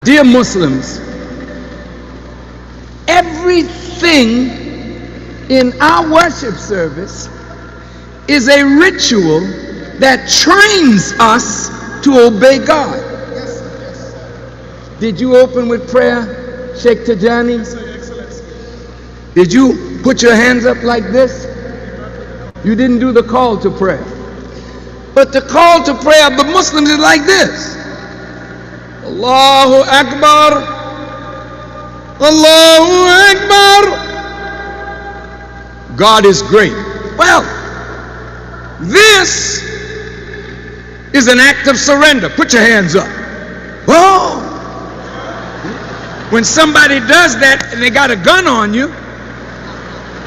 Dear Muslims, everything in our worship service is a ritual that trains us to obey God. Did you open with prayer, Sheikh Tajani? Did you put your hands up like this? You didn't do the call to prayer. But the call to prayer of the Muslims is like this. Allahu Akbar, Allahu Akbar. God is great. Well, this is an act of surrender. Put your hands up. Oh! When somebody does that and they got a gun on you,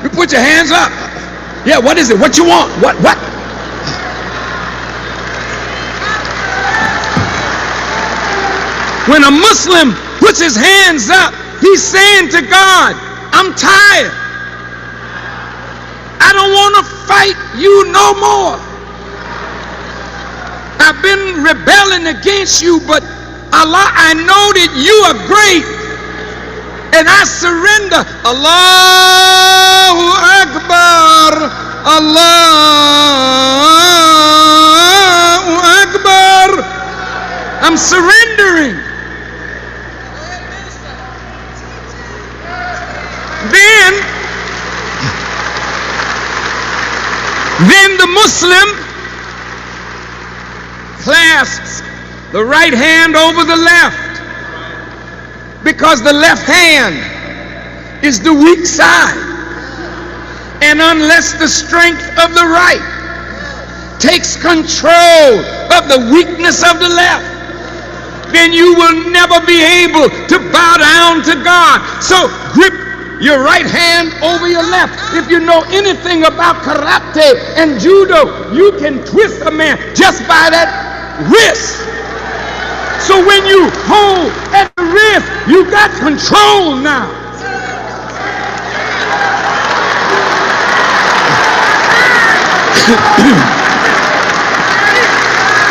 you put your hands up. Yeah, what is it? What you want? What? When a Muslim puts his hands up, he's saying to God, I'm tired. I don't want to fight you no more. I've been rebelling against you, but Allah, I know that you are great, and I surrender. Allahu Akbar, Allahu Akbar. I'm surrendering. Then the Muslim clasps the right hand over the left, because the left hand is the weak side. And unless the strength of the right takes control of the weakness of the left, then you will never be able to bow down to God. So grip your right hand over your left. If you know anything about karate and judo, you can twist a man just by that wrist. So when you hold at the wrist, you got control now.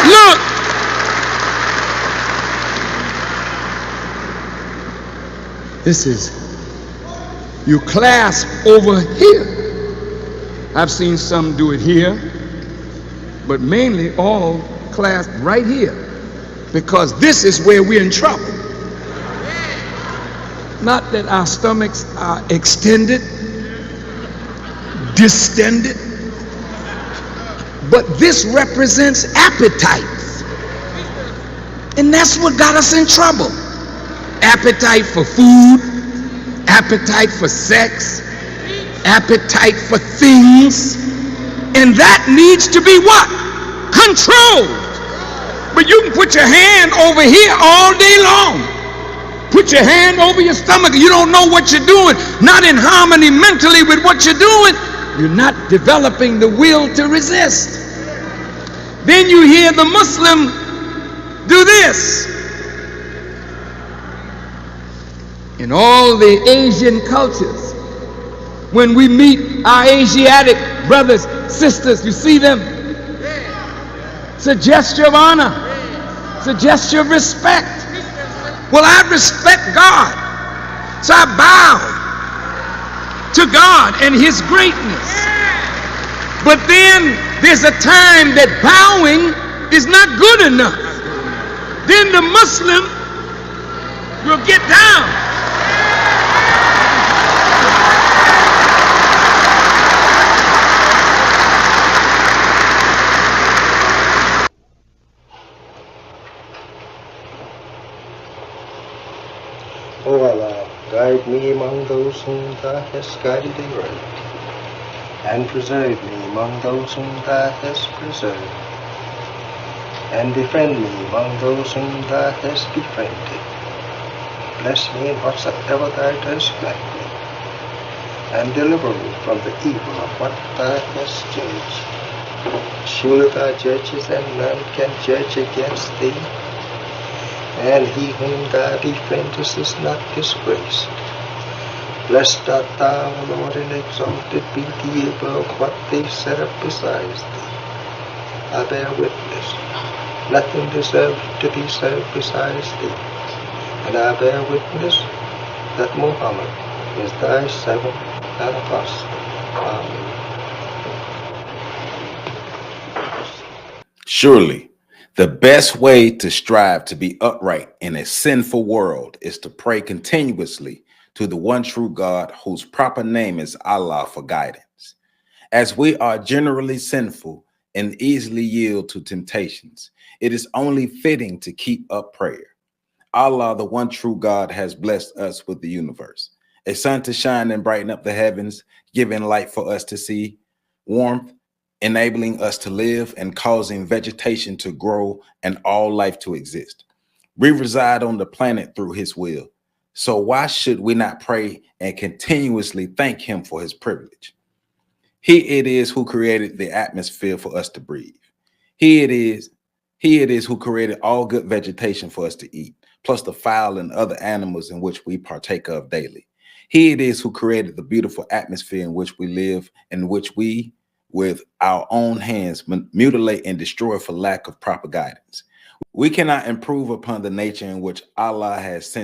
Look. This is, you clasp over here. I've seen some do it here, but mainly all clasp right here, because this is where we're in trouble. Not that our stomachs are extended, distended, but this represents appetites. And that's what got us in trouble. Appetite for food, appetite for sex, appetite for things, and that needs to be what? Controlled. But you can put your hand over here all day long. Put your hand over your stomach. You don't know what you're doing, not in harmony mentally with what you're doing. You're not developing the will to resist. Then you hear the Muslim do this. In all the Asian cultures, when we meet our Asiatic brothers, sisters, you see them, it's a gesture of honor, it's a gesture of respect. Well, I respect God, so I bow to God and His greatness. But then there's a time that bowing is not good enough. Then the Muslim will get down. O Allah, guide me among those whom Thou hast guided aright, and preserve me among those whom Thou hast preserved, and befriend me among those whom Thou hast befriended. Bless me in whatsoever Thou dost like me, and deliver me from the evil of what Thou hast judged. Surely Thou judges, and none can judge against Thee, and he whom Thou befriendest is not disgraced. Blessed art Thou, O Lord, and exalted be Thee above what they set up besides Thee. I bear witness, nothing deserves to be served besides Thee. and I bear witness that Muhammad is thy servant and apostle. Amen. Surely, the best way to strive to be upright in a sinful world is to pray continuously to the one true God whose proper name is Allah for guidance. As we are generally sinful and easily yield to temptations, it is only fitting to keep up prayer. Allah, the one true God, has blessed us with the universe, a sun to shine and brighten up the heavens, giving light for us to see, warmth, enabling us to live, and causing vegetation to grow and all life to exist. We reside on the planet through his will. So why should we not pray and continuously thank him for his privilege? He it is who created the atmosphere for us to breathe. He it is, he it is who created all good vegetation for us to eat, plus the fowl and other animals in which we partake of daily. He it is who created the beautiful atmosphere in which we live, in which we, with our own hands, mutilate and destroy for lack of proper guidance. We cannot improve upon the nature in which Allah has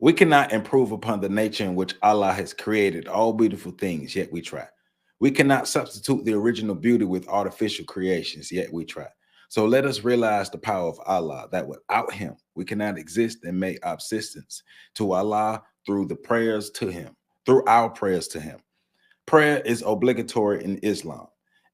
we cannot improve upon the nature in which Allah has created all beautiful things, yet we try. We cannot substitute the original beauty with artificial creations, yet we try. So let us realize the power of Allah, that without him, we cannot exist and make subsistence to Allah through the prayers to him, through our prayers to him. Prayer is obligatory in Islam.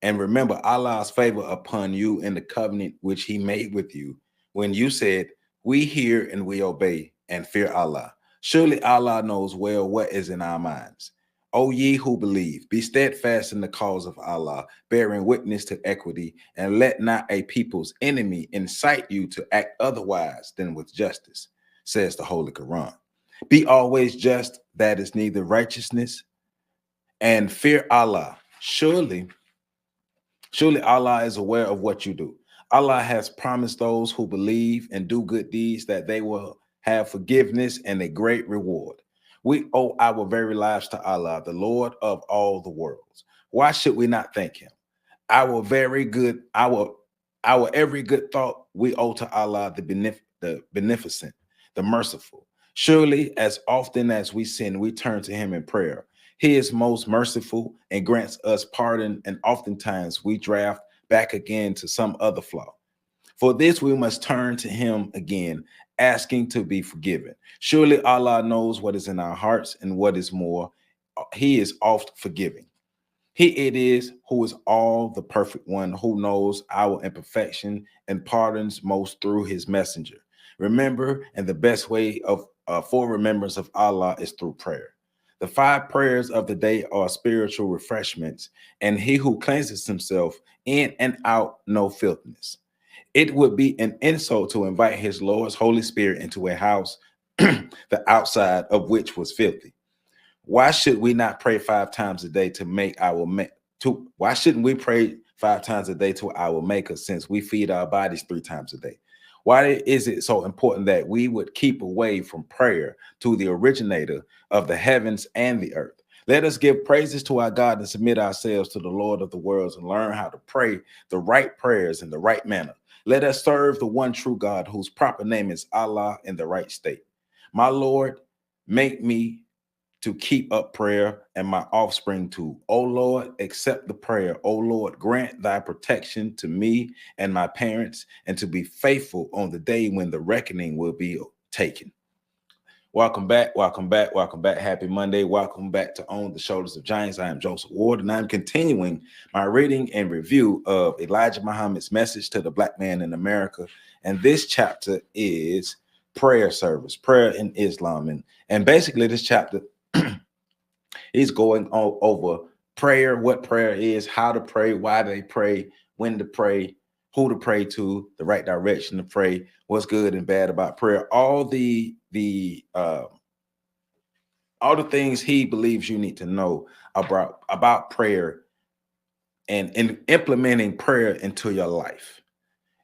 And remember Allah's favor upon you in the covenant which he made with you when you said, we hear and we obey and fear Allah. Surely Allah knows well what is in our minds. O ye who believe, be steadfast in the cause of Allah, bearing witness to equity, and let not a people's enemy incite you to act otherwise than with justice, says the Holy Quran. Be always just, that is neither righteousness, and fear Allah. Surely Allah is aware of what you do. Allah has promised those who believe and do good deeds that they will have forgiveness and a great reward. We owe our very lives to Allah, the Lord of all the worlds. Why should we not thank him? Our every good thought we owe to Allah, the beneficent, the merciful. Surely, as often as we sin, we turn to him in prayer. He is most merciful and grants us pardon, and oftentimes we draft back again to some other flaw. For this, we must turn to him again, asking to be forgiven. Surely Allah knows what is in our hearts, and what is more, he is oft forgiving. He it is who is all the perfect one, who knows our imperfection and pardons most through his messenger. Remember, and the best way of for remembrance of Allah is through prayer. The 5 prayers of the day are spiritual refreshments, and he who cleanses himself in and out no filthiness. It would be an insult to invite his Lord's Holy Spirit into a house, the outside of which was filthy. Why should we not pray 5 times a day to make our why shouldn't we pray 5 times a day to our maker, since we feed our bodies 3 times a day? Why is it so important that we would keep away from prayer to the originator of the heavens and the earth? Let us give praises to our God and submit ourselves to the Lord of the worlds, and learn how to pray the right prayers in the right manner. Let us serve the one true God whose proper name is Allah in the right state. My Lord, make me to keep up prayer, and my offspring too. O Lord, accept the prayer. O Lord, grant thy protection to me and my parents, and to be faithful on the day when the reckoning will be taken. Welcome back, welcome back, welcome back. Happy Monday. Welcome back to On the Shoulders of Giants. I am Joseph Ward, and I'm continuing my reading and review of Elijah Muhammad's message to the Black man in America. And this chapter is prayer service, prayer in Islam. And basically this chapter he's going over prayer, what prayer is, how to pray, why they pray, when to pray, who to pray to, the right direction to pray, what's good and bad about prayer, all the things he believes you need to know about prayer, and in implementing prayer into your life.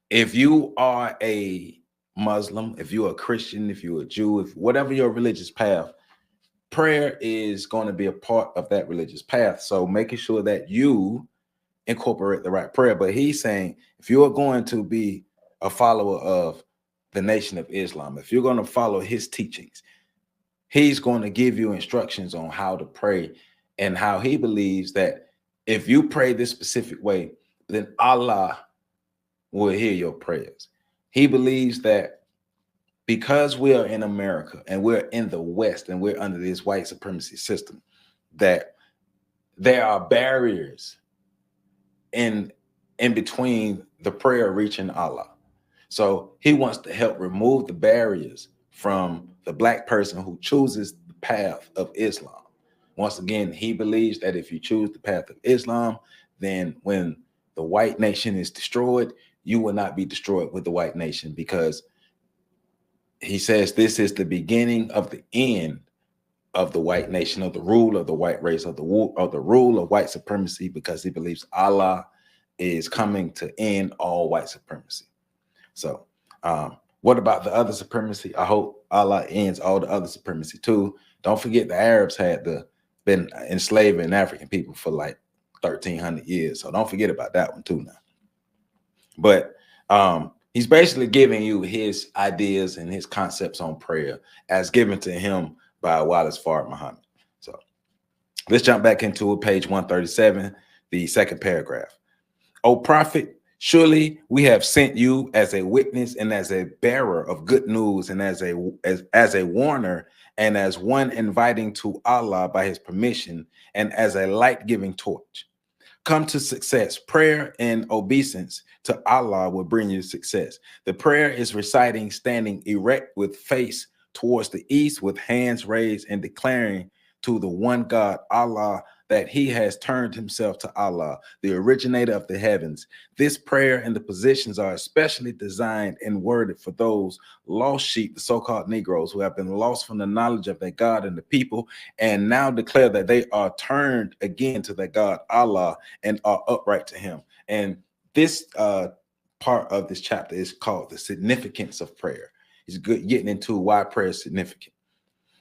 If you are a Muslim, if you're a Christian, if you're a Jew, if whatever your religious path, prayer is going to be a part of that religious path. So making sure that you incorporate the right prayer. But he's saying, if you're going to be a follower of the Nation of Islam, if you're going to follow his teachings, he's going to give you instructions on how to pray and how he believes that if you pray this specific way, then Allah will hear your prayers. He believes that because we are in America and we're in the West and we're under this white supremacy system, that there are barriers in between the prayer reaching Allah. So he wants to help remove the barriers from the black person who chooses the path of Islam. Once again, he believes that if you choose the path of Islam, then when the white nation is destroyed, you will not be destroyed with the white nation, because he says this is the beginning of the end of the white nation, of the rule of the white race, of the rule of white supremacy, because he believes Allah is coming to end all white supremacy. So what about the other supremacy? I hope Allah ends all the other supremacy too. Don't forget the Arabs had been enslaving African people for like 1,300 years. So don't forget about that one too now. But he's basically giving you his ideas and his concepts on prayer as given to him by Wallace Fard Muhammad. So let's jump back into it, page 137, the second paragraph. O prophet, surely we have sent you as a witness and as a bearer of good news and as a warner and as one inviting to Allah by his permission and as a light-giving torch. Come to success. Prayer and obeisance to Allah will bring you success. The prayer is reciting, standing erect with face towards the east with hands raised and declaring to the one God, Allah, that he has turned himself to Allah, the originator of the heavens. This prayer and the positions are especially designed and worded for those lost sheep, the so-called Negroes, who have been lost from the knowledge of their God and the people, and now declare that they are turned again to their God, Allah, and are upright to him. And this part of this chapter is called the significance of prayer. It's good getting into why prayer is significant.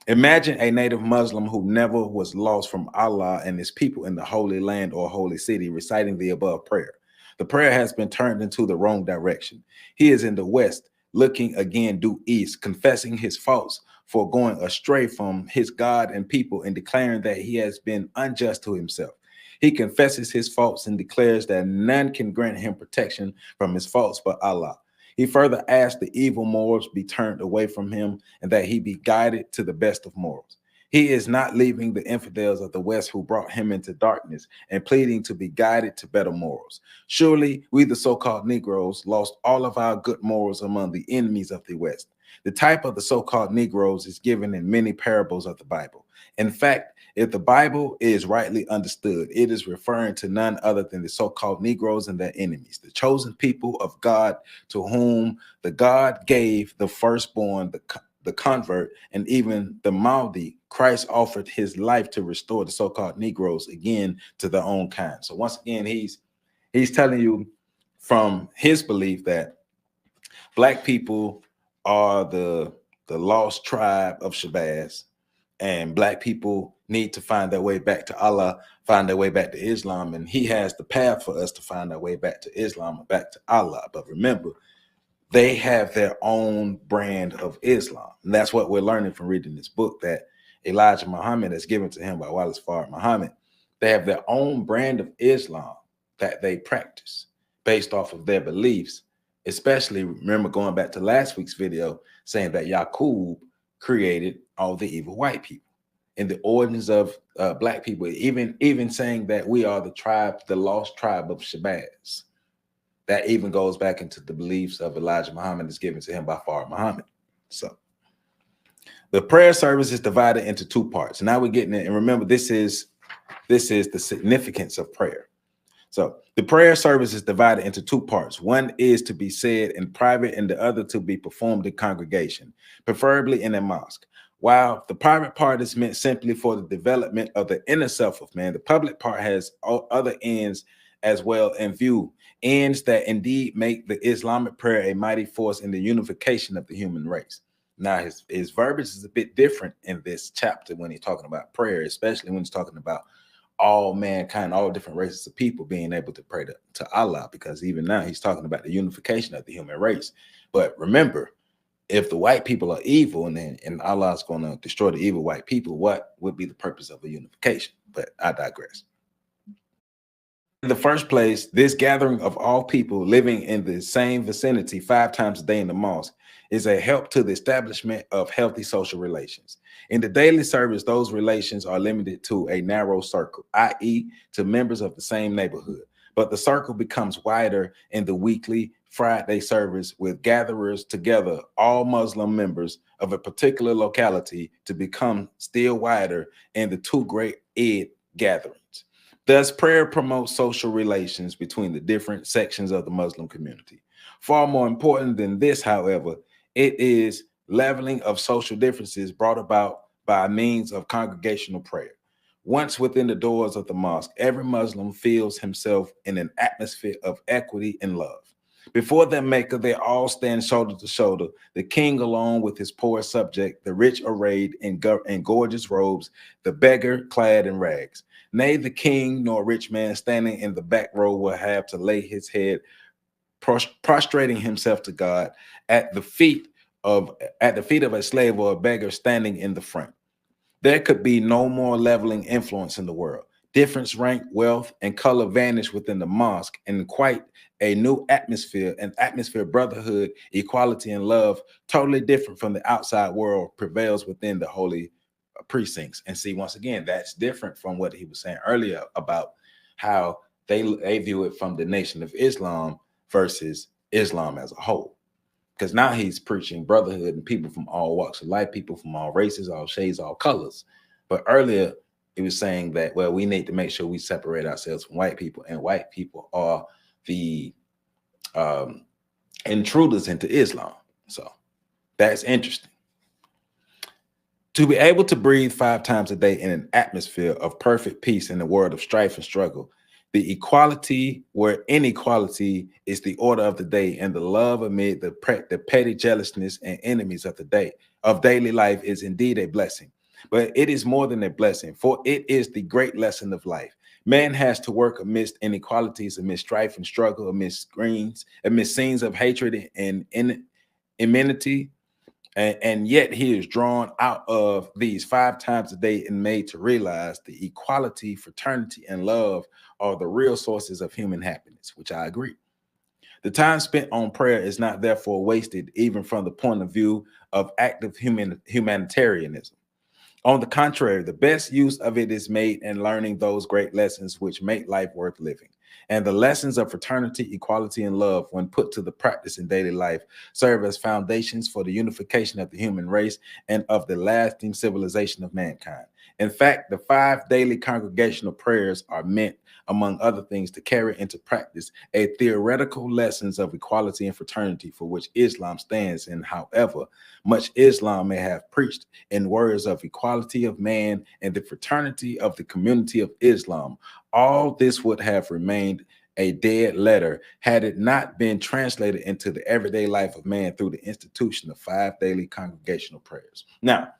Imagine a native Muslim who never was lost from Allah and his people in the Holy Land or Holy City reciting the above prayer. The prayer has been turned into the wrong direction. He is in the West, looking again due east, confessing his faults for going astray from his God and people and declaring that he has been unjust to himself. He confesses his faults and declares that none can grant him protection from his faults but Allah. He further asked the evil morals be turned away from him and that he be guided to the best of morals. He is not leaving the infidels of the West who brought him into darkness and pleading to be guided to better morals. Surely we, the so-called Negroes, lost all of our good morals among the enemies of the West. The type of the so-called Negroes is given in many parables of the Bible. In fact, if the Bible is rightly understood, it is referring to none other than the so-called Negroes and their enemies, the chosen people of God to whom the God gave the firstborn, the convert, and even the Mahdi. Christ offered his life to restore the so-called Negroes again to their own kind. So once again, he's telling you from his belief that black people are the lost tribe of Shabazz, and black people need to find their way back to Allah, find their way back to Islam, and he has the path for us to find our way back to Islam and back to Allah. But remember, they have their own brand of Islam, and that's what we're learning from reading this book that Elijah Muhammad is given to him by Wallace Fard Muhammad. They have their own brand of Islam that they practice based off of their beliefs. Especially, remember going back to last week's video saying that Yaqub created all the evil white people and the origins of black people, even saying that we are the tribe, the lost tribe of Shabazz. That even goes back into the beliefs of Elijah Muhammad is given to him by Fard Muhammad. So the prayer service is divided into two parts. Now we're getting it, and remember, this is the significance of prayer. So the prayer service is divided into two parts. One is to be said in private and the other to be performed in congregation, preferably in a mosque. While the private part is meant simply for the development of the inner self of man, the public part has other ends as well in view, ends that indeed make the Islamic prayer a mighty force in the unification of the human race. Now, his verbiage is a bit different in this chapter when he's talking about prayer, especially when he's talking about all mankind, all different races of people being able to pray to Allah, because even now he's talking about the unification of the human race. But remember, if the white people are evil and Allah's going to destroy the evil white people, what would be the purpose of a unification? But I digress. In the first place, this gathering of all people living in the same vicinity 5 times a day in the mosque is a help to the establishment of healthy social relations. In the daily service, those relations are limited to a narrow circle, i.e., to members of the same neighborhood. But the circle becomes wider in the weekly Friday service with gatherers together, all Muslim members of a particular locality, to become still wider in the 2 great Eid gatherings. Thus, prayer promotes social relations between the different sections of the Muslim community. Far more important than this, however, it is leveling of social differences brought about by means of congregational prayer. Once within the doors of the mosque, every Muslim feels himself in an atmosphere of equity and love. Before their maker, they all stand shoulder to shoulder, the king alone with his poor subject, the rich arrayed in gorgeous robes, the beggar clad in rags. Nay, the king nor rich man standing in the back row will have to lay his head, prostrating himself to God at the feet of a slave or a beggar standing in the front. There could be no more leveling influence in the world. Difference, rank, wealth, and color vanish within the mosque, and quite a new atmosphere, an atmosphere of brotherhood, equality, and love, totally different from the outside world, prevails within the holy precincts. And see, once again, that's different from what he was saying earlier about how they view it from the Nation of Islam versus Islam as a whole. Because now he's preaching brotherhood and people from all walks of life, people from all races, all shades, all colors. But earlier, he was saying that, well, we need to make sure we separate ourselves from white people, and white people are the intruders into Islam. So that's interesting. To be able to breathe 5 times a day in an atmosphere of perfect peace in a world of strife and struggle, the equality where inequality is the order of the day, and the love amid the petty jealousness and enemies of the day of daily life is indeed a blessing. But it is more than a blessing, for it is the great lesson of life. Man has to work amidst inequalities, amidst strife and struggle, amidst scenes of hatred and enmity. And yet he is drawn out of these 5 times a day and made to realize the equality, fraternity, and love are the real sources of human happiness, which I agree. The time spent on prayer is not therefore wasted, even from the point of view of active humanitarianism. On the contrary, the best use of it is made in learning those great lessons which make life worth living. And the lessons of fraternity, equality, and love, when put to the practice in daily life, serve as foundations for the unification of the human race and of the lasting civilization of mankind. In fact, the 5 daily congregational prayers are meant, among other things, to carry into practice a theoretical lessons of equality and fraternity for which Islam stands. And however much Islam may have preached in words of equality of man and the fraternity of the community of Islam, all this would have remained a dead letter had it not been translated into the everyday life of man through the institution of 5 daily congregational prayers. Now,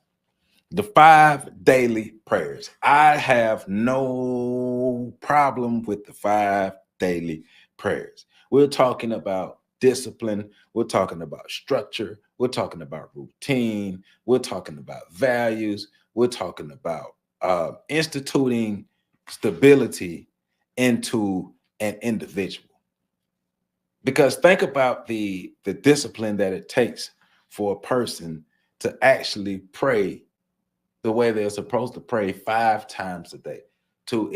the 5 daily prayers. I have no problem with the 5 daily prayers. We're talking about discipline. We're talking about structure. We're talking about routine. We're talking about values. We're talking about instituting stability into an individual. Because think about the discipline that it takes for a person to actually pray the way they're supposed to pray 5 times a day, to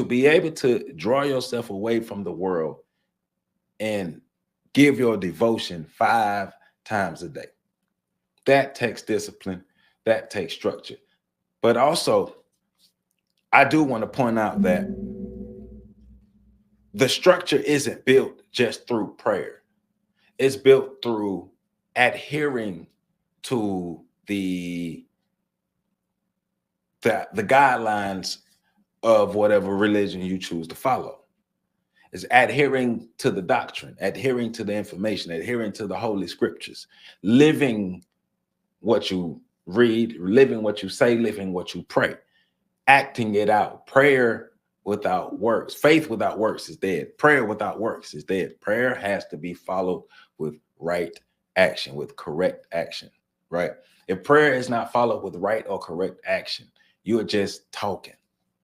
be able to draw yourself away from the world and give your devotion 5 times a day. That takes discipline, that takes structure. But also, I do want to point out that the structure isn't built just through prayer. It's built through adhering to the guidelines of whatever religion you choose to follow. Is adhering to the doctrine, adhering to the information, adhering to the holy scriptures, living what you read, living what you say, living what you pray, acting it out. Prayer without works, faith without works is dead. Prayer without works is dead. Prayer has to be followed with right action, with correct action, right? If prayer is not followed with right or correct action, you are just talking.